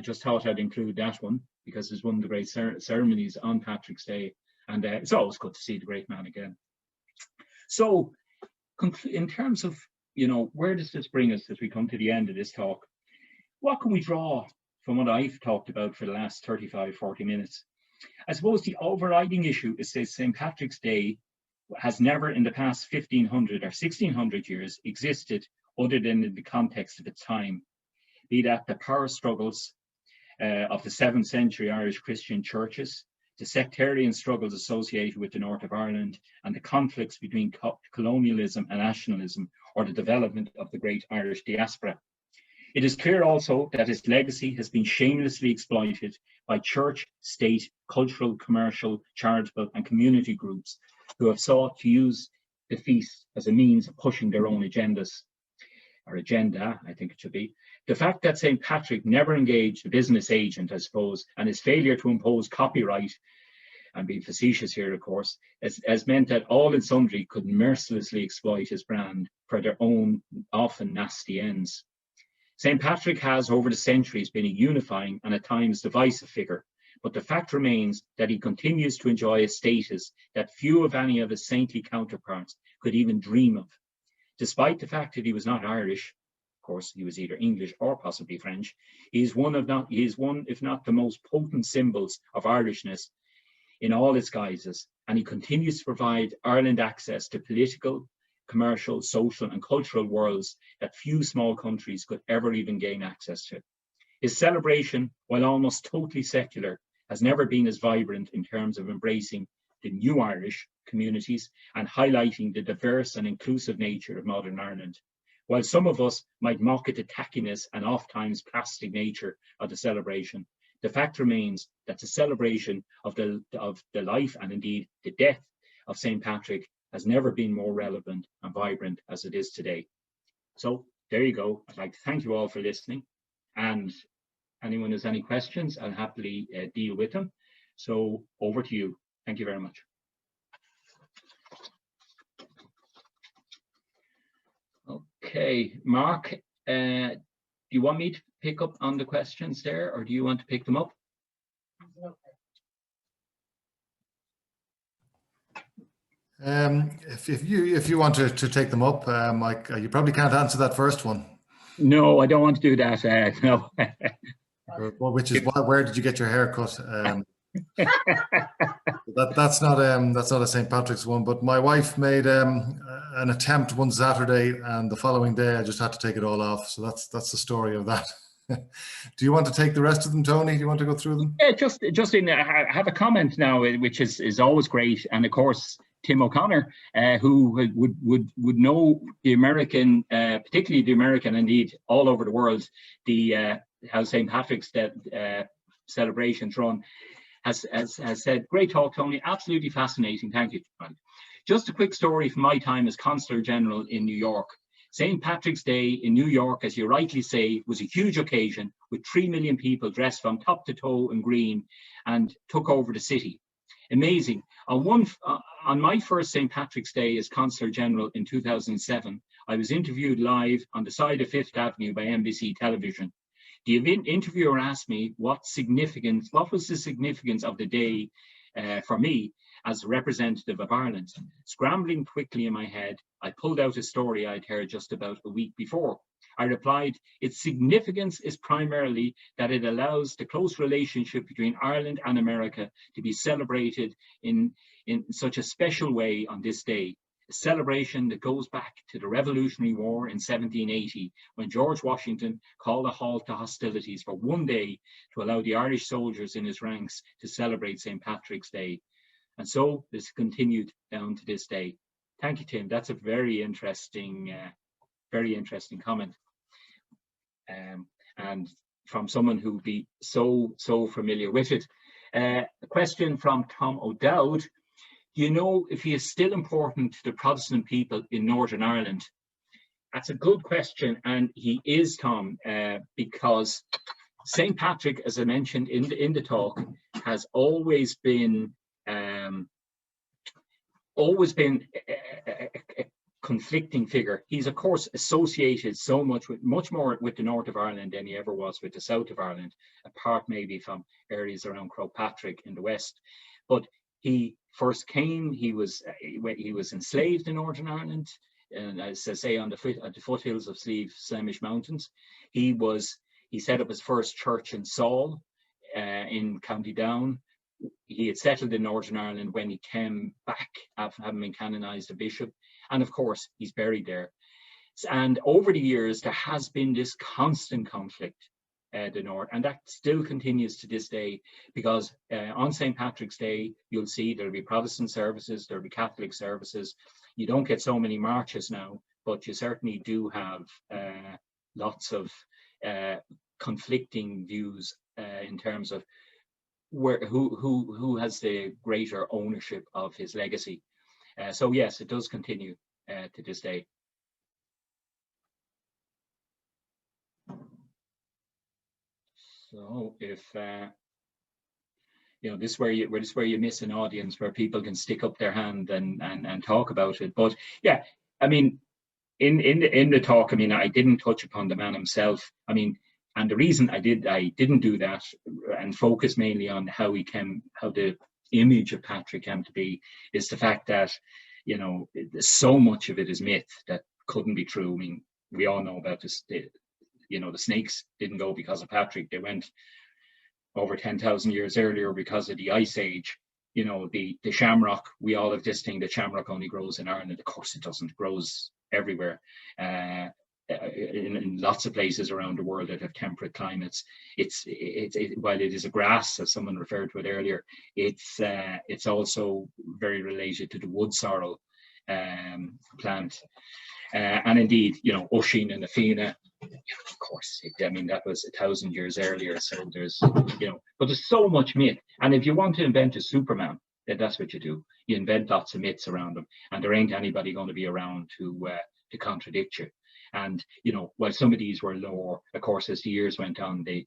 Speaker 3: just thought I'd include that one because it's one of the great ceremonies on Patrick's Day, and it's always good to see the great man again. So, in terms of, where does this bring us as we come to the end of this talk? What can we draw from what I've talked about for the last 35, 40 minutes? I suppose the overriding issue is that St. Patrick's Day has never in the past 1500 or 1600 years existed other than in the context of its time, be that the power struggles of the 7th century Irish Christian churches, the sectarian struggles associated with the north of Ireland, and the conflicts between colonialism and nationalism, or the development of the great Irish diaspora. It is clear also that its legacy has been shamelessly exploited by church, state, cultural, commercial, charitable, and community groups who have sought to use the feast as a means of pushing their own agendas, or agenda, I think it should be. The fact that St. Patrick never engaged a business agent, I suppose, and his failure to impose copyright, and being facetious here, of course, has meant that all and sundry could mercilessly exploit his brand for their own, often nasty ends. St. Patrick has, over the centuries, been a unifying and at times divisive figure, but the fact remains that he continues to enjoy a status that few of any of his saintly counterparts could even dream of. Despite the fact that he was not Irish, of course, he was either English or possibly French, he is one, if not the most potent symbols of Irishness in all its guises, and he continues to provide Ireland access to political, commercial, social, and cultural worlds that few small countries could ever even gain access to. His celebration, while almost totally secular, has never been as vibrant in terms of embracing the new Irish communities and highlighting the diverse and inclusive nature of modern Ireland. While some of us might mock at the tackiness and oft-times plastic nature of the celebration, the fact remains that the celebration of the life and indeed the death of St. Patrick has never been more relevant and vibrant as it is today. So there you go. I'd like to thank you all for listening, and anyone has any questions, I'll happily deal with them. So over to you. Thank you very much. Okay, Mark, do you want me to pick up on the questions there, or do you want to pick them up?
Speaker 4: If you want to take them up, Mike, you probably can't answer that first one.
Speaker 3: No, I don't want to do that. No.
Speaker 4: Well, which is where did you get your hair cut? That's not a St. Patrick's one, but my wife made an attempt one Saturday, and the following day I just had to take it all off. So that's the story of that. Do you want to take the rest of them, Tony? Do you want to go through them?
Speaker 3: Yeah, just in I have a comment now, which is always great, and of course Tim O'Connor, who would know the American, particularly the American, indeed all over the world, the how St. Patrick's celebrations run, has said, great talk, Tony, absolutely fascinating, thank you. Just a quick story from my time as Consular General in New York. St. Patrick's Day in New York, as you rightly say, was a huge occasion with 3 million people dressed from top to toe in green and took over the city. Amazing. On my first St. Patrick's Day as Consular General in 2007, I was interviewed live on the side of Fifth Avenue by NBC Television. The interviewer asked me what was the significance of the day for me as a representative of Ireland. Scrambling quickly in my head, I pulled out a story I'd heard just about a week before. I replied, its significance is primarily that it allows the close relationship between Ireland and America to be celebrated in such a special way on this day. A celebration that goes back to the Revolutionary War in 1780, when George Washington called a halt to hostilities for one day to allow the Irish soldiers in his ranks to celebrate St. Patrick's Day. And so this continued down to this day. Thank you, Tim. That's a very interesting comment. And from someone who would be so familiar with it. A question from Tom O'Dowd. Do you know if he is still important to the Protestant people in Northern Ireland? That's a good question, and he is, Tom, because St. Patrick, as I mentioned in the talk, has always been a conflicting figure. He's of course associated so much with, much more with the north of Ireland than he ever was with the south of Ireland, apart maybe from areas around Crowpatrick in the west. But he first came, he was enslaved in Northern Ireland, and as I say, on the foothills of Slemish Mountains. He set up his first church in Saul, in County Down. He had settled in Northern Ireland when he came back after having been canonized a bishop. And of course, he's buried there. And over the years, there has been this constant conflict, the North, and that still continues to this day, because on St. Patrick's Day, you'll see there'll be Protestant services, there'll be Catholic services. You don't get so many marches now, but you certainly do have lots of conflicting views in terms of who has the greater ownership of his legacy. So yes, it does continue to this day. So if you know, this is where you miss an audience where people can stick up their hand and talk about it. But yeah, I mean, in the talk, I mean, I didn't touch upon the man himself. I mean, and the reason I didn't do that and focus mainly on how the image of Patrick came to be, is the fact that, you know, so much of it is myth that couldn't be true. I mean, we all know about this. You know, the snakes didn't go because of Patrick. They went over 10,000 years earlier because of the Ice Age. You know, the shamrock, we all have this thing that shamrock only grows in Ireland. Of course it doesn't. It grows everywhere. In lots of places around the world that have temperate climates. While it is a grass, as someone referred to it earlier, it's also very related to the wood sorrel plant. And indeed, you know, Usheen and Athena, of course, I mean, that was 1,000 years earlier. So there's, you know, but there's so much myth. And if you want to invent a Superman, then that's what you do. You invent lots of myths around them, and there ain't anybody going to be around to contradict you. And, you know, while some of these were lore, of course, as the years went on, they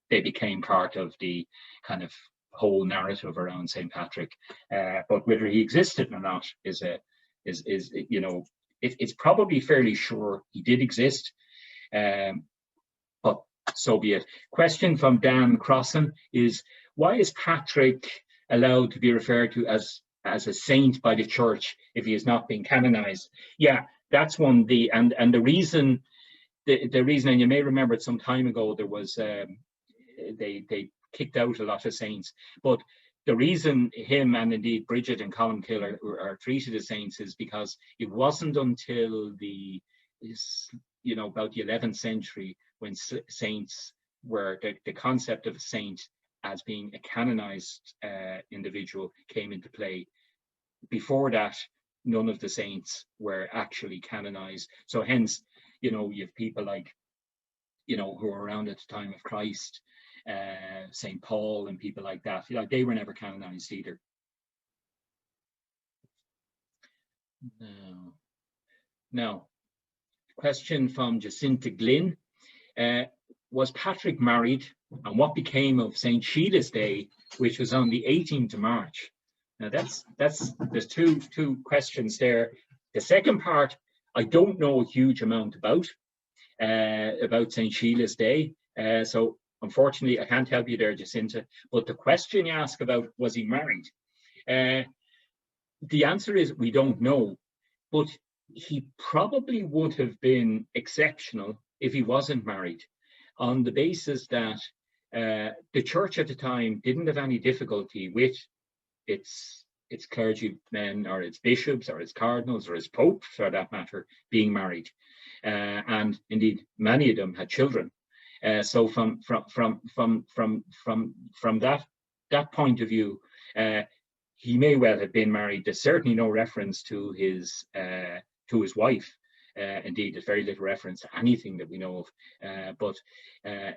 Speaker 3: became part of the kind of whole narrative around St. Patrick. But whether he existed or not is you know, it's probably fairly sure he did exist, but so be it. Question from Dan Crossan is, why is Patrick allowed to be referred to as a saint by the church if he has not been canonized? Yeah, that's one. And the reason, and you may remember it some time ago, there was they kicked out a lot of saints, but the reason him and indeed Bridget and Columkill are treated as saints is because it wasn't until you know, about the 11th century when saints were, the concept of a saint as being a canonized individual came into play. Before that, none of the saints were actually canonized. So hence, you know, you have people like, you know, who were around at the time of Christ, St. Paul and people like that. You know, they were never canonized either. Now, question from Jacinta Glynn. Was Patrick married, and what became of St. Sheila's Day, which was on the 18th of March? Now there's two questions there. The second part, I don't know a huge amount about St. Sheila's Day. So unfortunately, I can't help you there, Jacinta. But the question you ask about, was he married? The answer is we don't know. But he probably would have been exceptional if he wasn't married, on the basis that the church at the time didn't have any difficulty with its clergymen or its bishops or its cardinals or its pope, for that matter, being married. And indeed, many of them had children. So from that point of view, he may well have been married. There's certainly no reference to his wife. Indeed, there's very little reference to anything that we know of. But a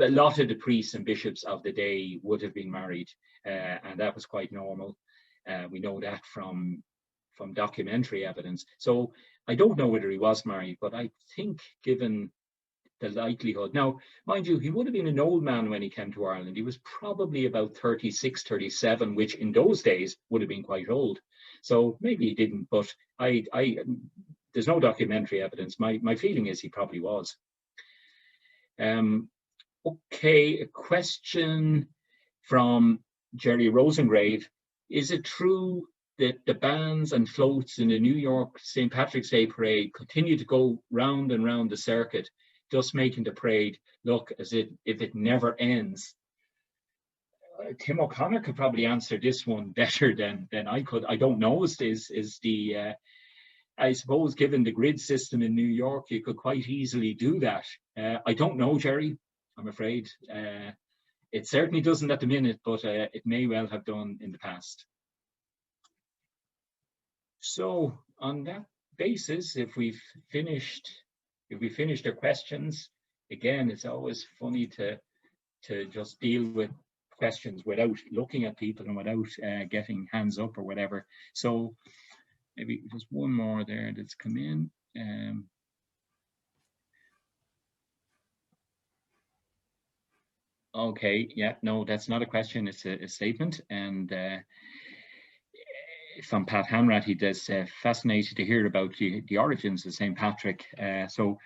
Speaker 3: lot of the priests and bishops of the day would have been married, and that was quite normal. We know that from documentary evidence. So I don't know whether he was married, but I think, given the likelihood. Now, mind you, he would have been an old man when he came to Ireland. He was probably about 36, 37, which in those days would have been quite old. So maybe he didn't, but there's no documentary evidence. My feeling is he probably was. Okay, a question from Jerry Rosengrave. Is it true that the bands and floats in the New York St. Patrick's Day parade continue to go round and round the circuit, just making the parade look as if it never ends? Tim O'Connor could probably answer this one better than I could. I don't know. I suppose given the grid system in New York, you could quite easily do that. I don't know, Jerry, I'm afraid. It certainly doesn't at the minute, but it may well have done in the past. So on that basis, if we've finished our questions, again, it's always funny to just deal with questions without looking at people and without getting hands up or whatever. So maybe just one more there that's come in. Okay, yeah, no, that's not a question, it's a statement. And from Pat Hamrat, he does fascinated to hear about the origins of St. Patrick. So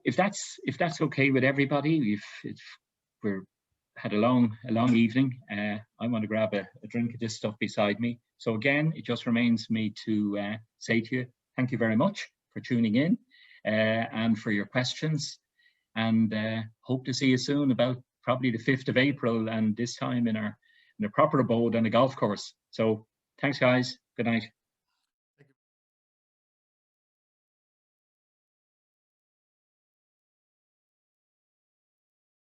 Speaker 3: if that's okay with everybody, we're had a long evening. I want to grab a drink of this stuff beside me. So again, it just remains me to say to you, thank you very much for tuning in and for your questions. And hope to see you soon, about probably the 5th of April, and this time in a proper abode on a golf course. So thanks, guys. Good night.